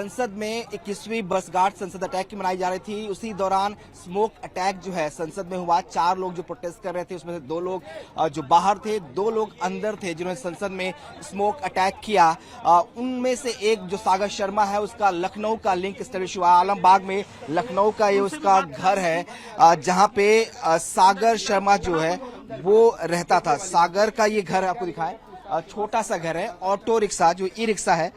संसद में 21वीं वर्षगांठ संसद अटैक की मनाई जा रही थी। उसी दौरान स्मोक अटैक जो है संसद में हुआ। 4 लोग जो प्रोटेस्ट कर रहे थे उसमें से 2 लोग जो बाहर थे, 2 लोग अंदर थे जिन्होंने संसद में स्मोक अटैक किया। उनमें से एक जो सागर शर्मा है उसका लखनऊ का लिंक एस्टेब्लिश हुआ। आलमबाग में लखनऊ का ये उसका घर है जहां पे सागर शर्मा जो है वो रहता था। सागर का ये घर आपको दिखाएं, छोटा सा घर है। ऑटो रिक्शा जो ई रिक्शा है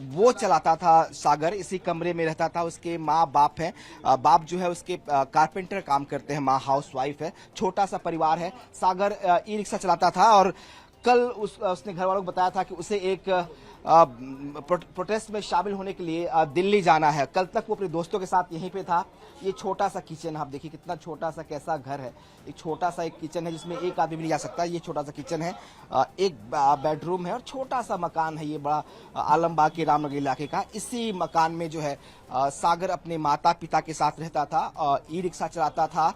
वो चलाता था सागर। इसी कमरे में रहता था। उसके माँ बाप हैं। बाप जो है उसके कारपेंटर काम करते हैं, माँ हाउसवाइफ है। छोटा सा परिवार है। सागर ई रिक्शा चलाता था और कल उसने घर वालों को बताया था कि उसे एक प्रोटेस्ट में शामिल होने के लिए दिल्ली जाना है। कल तक वो अपने दोस्तों के साथ यहीं पे था। ये छोटा सा किचन है, आप देखिए कितना छोटा सा कैसा घर है। एक छोटा सा एक किचन है जिसमें एक आदमी भी नहीं जा सकता। ये छोटा सा किचन है, एक बेडरूम है और छोटा सा मकान है। ये बड़ा आलमबाग के रामनगर इलाके का। इसी मकान में जो है सागर अपने माता पिता के साथ रहता था, ई रिक्शा चलाता था।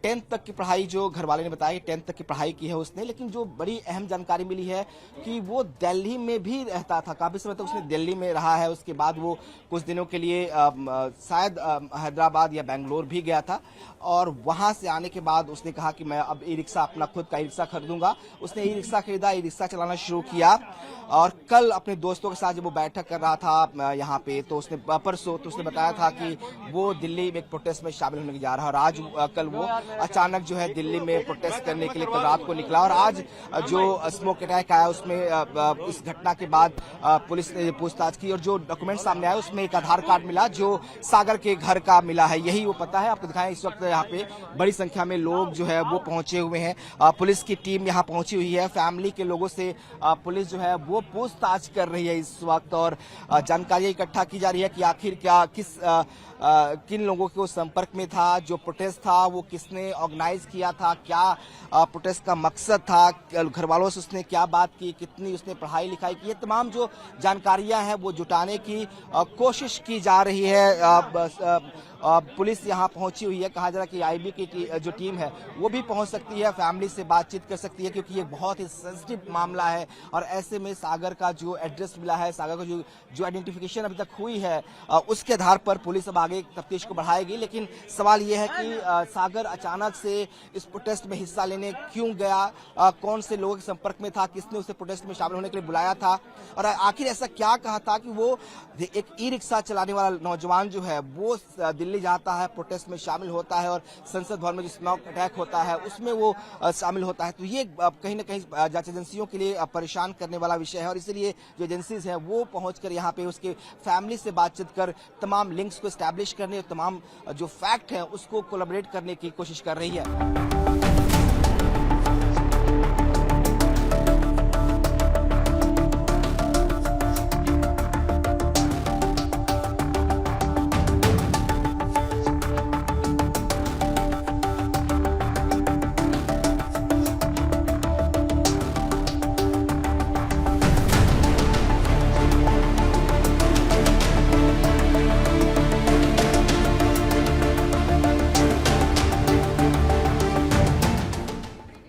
10th तक की पढ़ाई जो घर वाले ने बताया 10th तक की पढ़ाई की है उसने। लेकिन जो बड़ी अहम जानकारी मिली है कि वो दिल्ली में भी रहता था। काफी समय तक उसने दिल्ली में रहा है। उसके बाद वो कुछ दिनों के लिए शायद हैदराबाद या बेंगलोर भी गया था और वहां से आने के बाद उसने कहा कि मैं अब ई रिक्शा अपना खुद का ई रिक्शा खरीदूंगा। उसने ई रिक्शा खरीदा, ई रिक्शा चलाना शुरू किया और कल अपने दोस्तों के साथ जब वो बैठक कर रहा था यहाँ पे तो उसने परसों तो उसने बताया था कि वो दिल्ली में एक प्रोटेस्ट में शामिल होने जा रहा है। और आज कल वो अचानक जो है दिल्ली में प्रोटेस्ट करने के लिए कल रात को निकला और आज जो स्मोक अटैक आया उसमें इस घटना के बाद पुलिस ने पूछताछ की और जो डॉक्यूमेंट सामने आया उसमें एक आधार कार्ड मिला जो सागर के घर का मिला है। यही वो पता है। आपको दिखाएं इस वक्त यहाँ पे बड़ी संख्या में लोग जो है वो पहुंचे हुए हैं। पुलिस की टीम यहाँ पहुंची हुई है। फैमिली के लोगों से पुलिस जो है वो पूछताछ कर रही है इस वक्त और जानकारी इकट्ठा की जा रही है कि आखिर क्या किन लोगों के वो संपर्क में था। जो प्रोटेस्ट था वो किसने ऑर्गेनाइज किया था, क्या प्रोटेस्ट का मकसद था, घर वालों से उसने क्या बात की, कितनी उसने पढ़ाई लिखाई की। ये तमाम जो जानकारियां हैं वो जुटाने की कोशिश की जा रही है। पुलिस यहाँ पहुंची हुई है। कहा जा रहा है कि आईबी की जो टीम है वो भी पहुंच सकती है, फैमिली से बातचीत कर सकती है क्योंकि ये बहुत ही सेंसिटिव मामला है। और ऐसे में सागर का जो एड्रेस मिला है, सागर का जो आइडेंटिफिकेशन अभी तक हुई है उसके आधार पर पुलिस अब आगे तफ्तीश को बढ़ाएगी। लेकिन सवाल ये है कि सागर अचानक से इस प्रोटेस्ट में हिस्सा लेने क्यों गया, कौन से लोगों के संपर्क में था, किसने उसे प्रोटेस्ट में शामिल होने के लिए बुलाया था और आखिर ऐसा क्या कहा था कि वो एक ई रिक्शा चलाने वाला नौजवान जो है वो दिल्ली जाता है, प्रोटेस्ट में शामिल होता है और संसद भवन में जो स्मोक अटैक होता है उसमें वो शामिल होता है। तो ये कहीं ना कहीं जांच एजेंसियों के लिए परेशान करने वाला विषय है और इसलिए जो एजेंसीज हैं वो पहुंचकर यहाँ पे उसके फैमिली से बातचीत कर तमाम लिंक्स को एस्टैब्लिश करने और तमाम जो फैक्ट हैं उसको कोलैबोरेट करने की कोशिश कर रही है।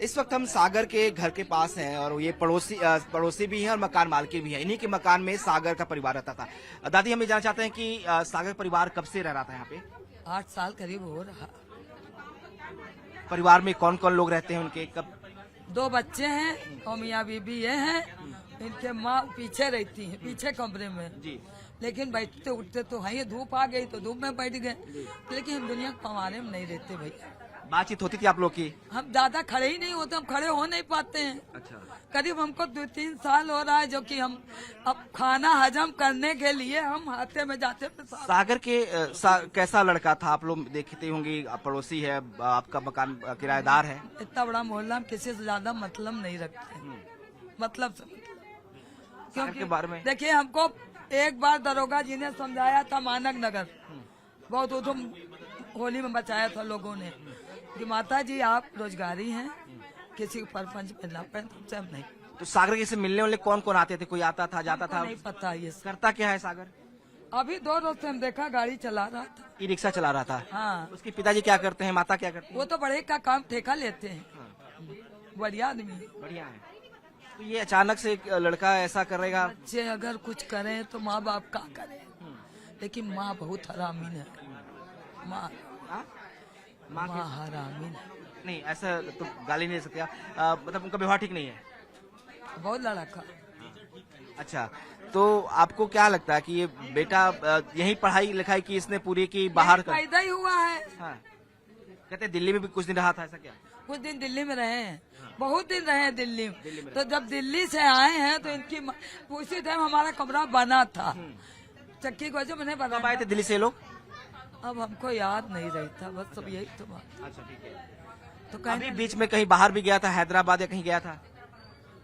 इस वक्त हम सागर के घर के पास हैं और ये पड़ोसी भी हैं और मकान मालकिन भी हैं। इन्हीं के मकान में सागर का परिवार रहता था। दादी, हम ये जानना चाहते हैं कि सागर परिवार कब से रह रहा था यहाँ पे? 8 साल करीब हो रहा। परिवार में कौन कौन लोग रहते हैं उनके? कब? 2 बच्चे हैं और मियाँ बीबी ये हैं। इनके माँ पीछे रहती है, पीछे कमरे में जी। लेकिन बैठते उठते तो है, धूप आ गई तो धूप में बैठ गए। लेकिन हम दुनिया के पवारे में नहीं रहते भैया। बातचीत होती थी आप लोग की? हम ज्यादा खड़े ही नहीं होते, हम खड़े हो नहीं पाते हैं। अच्छा। करीब हमको 2-3 साल हो रहा है जो कि हम अब खाना हजम करने के लिए हम हाथे में जाते थे। सागर के कैसा लड़का था? आप लोग देखते होंगे, पड़ोसी है, आपका मकान किराएदार है। इतना बड़ा मोहल्ला हम किसी से ज्यादा मतलब नहीं रखते, मतलब से क्योंकि बारे में देखिए हमको एक बार दरोगा जी ने समझाया था मानक नगर, बहुत उधम होली में बचाया था लोगों ने कि माता जी आप रोजगारी हैं, किसी को परपंच मिलना पे तुमसे हम नहीं। तो सागर के से मिलने वाले कौन कौन आते थे? कोई आता था, जाता था? नहीं पता ये करता क्या है सागर? अभी 2 रोज से हम देखा गाड़ी चला रहा था, ई रिक्शा चला रहा था। हाँ। उसके पिताजी क्या करते हैं, माता क्या करती है? वो तो बड़े का काम ठेका लेते हैं। बढ़िया आदमी, बढ़िया है। तो ये अचानक से एक लड़का ऐसा करेगा? बच्चे अगर कुछ करें तो माँ बाप क्या करें? लेकिन माँ बहुत हरामीन है। माँ माँ हरामीन है, नहीं, ऐसा तो गाली नहीं दे सकते आप। मतलब उनका व्यवहार ठीक नहीं है। बहुत लड़का। अच्छा, तो आपको क्या लगता है कि ये बेटा यही पढ़ाई लिखाई की इसने पूरी की बाहर कर? पैदा ही हुआ है। हाँ। कहते हैं दिल्ली में भी कुछ दिन रहा था, ऐसा क्या? कुछ दिन दिल्ली में रहे हैं, बहुत दिन रहे हैं दिल्ली में। तो जब दिल्ली से आए हैं तो इनकी उसी टाइम हमारा कमरा बना था, चक्की को जो मैंने कब बनाया। आए थे दिल्ली से लोग? अब हमको याद नहीं रही था, बस सब यही तो बात। अच्छा, ठीक है। तो अभी कहीं बीच में कहीं बाहर भी गया था, हैदराबाद या कहीं गया था?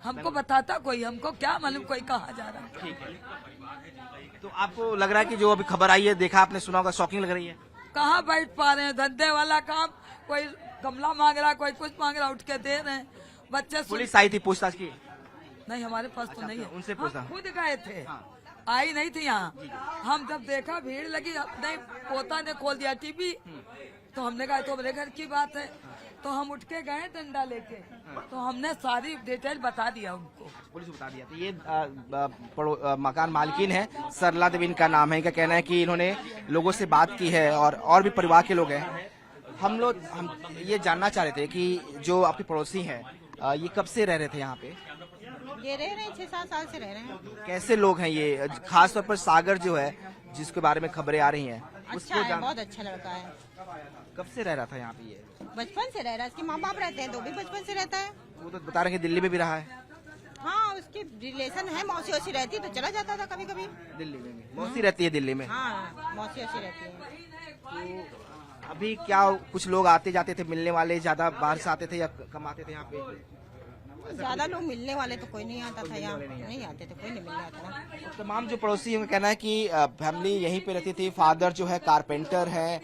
हमको बताता कोई, हमको क्या मालूम कोई कहाँ जा रहा है। ठीक है। तो आपको लग रहा है कि जो अभी खबर आई है, देखा आपने, सुना होगा, शॉकिंग लग रही है? कहाँ बैठ पा रहे हैं, धंधे वाला काम, कोई गमला मांग रहा, कोई कुछ मांग रहा, उठ के दे रहे हैं बच्चे। पुलिस आई थी, पूछताछ की? नहीं, हमारे पास तो नहीं है। उनसे पूछा? हम खुद गए थे, आई नहीं थी यहाँ। हम जब देखा भीड़ लगी, नहीं पोता ने खोल दिया टीवी, तो हमने कहा तो मेरे घर की बात है। तो हम उठ के गए डंडा लेके, तो हमने सारी डिटेल बता दिया उनको। पुलिस बता दिया। तो ये मकान मालकिन है, सरला देवी इनका नाम है। इनका कहना है कि इन्होंने लोगों से बात की है और भी परिवार के लोग हैं। हम ये जानना चाह रहे थे कि जो आपके पड़ोसी हैं, ये कब से रह रहे थे यहाँ पे? ये रह रहे हैं, 6-7 साल से रह रहे हैं। कैसे लोग हैं ये? खास तौर पर सागर जो है, जिसके बारे में खबरें आ रही हैं, अच्छा है, बहुत अच्छा लड़का है। कब से रह रहा था यहाँ पे? ये बचपन से रह रहा है, इसके माँ बाप रहते हैं तो भी बचपन से रहता है। वो तो बता रहे हैं कि दिल्ली में भी रहा है। हाँ, उसकी रिलेशन है, मौसी वौसी रहती तो चला जाता था कभी कभी। दिल्ली में भी मौसी रहती है? दिल्ली में? हाँ, मौसी वौसी रहती है। तो अभी क्या कुछ लोग आते जाते थे मिलने वाले, ज्यादा बाहर से आते थे या कम आते थे यहाँ पे? ज्यादा लोग मिलने वाले तो कोई नहीं आता था यहाँ, नहीं आते थे, कोई नहीं मिलने आता था। तो तमाम जो पड़ोसी हैं, उनका कहना है कि फैमिली यहीं पे रहती थी। फादर जो है कारपेंटर है,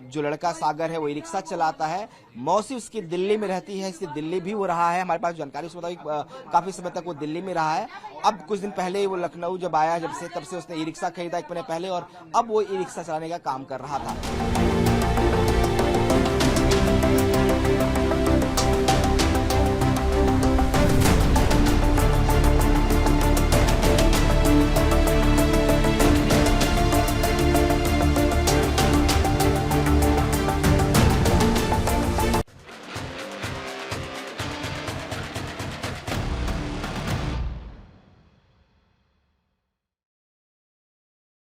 जो लड़का सागर है वो ई रिक्शा चलाता है। मौसी उसकी दिल्ली में रहती है, इसकी दिल्ली भी वो रहा है। हमारे पास जानकारी उसके मुताबिक काफी समय तक वो दिल्ली में रहा है। अब कुछ दिन पहले वो लखनऊ जब आया, तब से उसने ई रिक्शा खरीदा 1 महीने पहले, और अब वो ई रिक्शा चलाने का काम कर रहा था।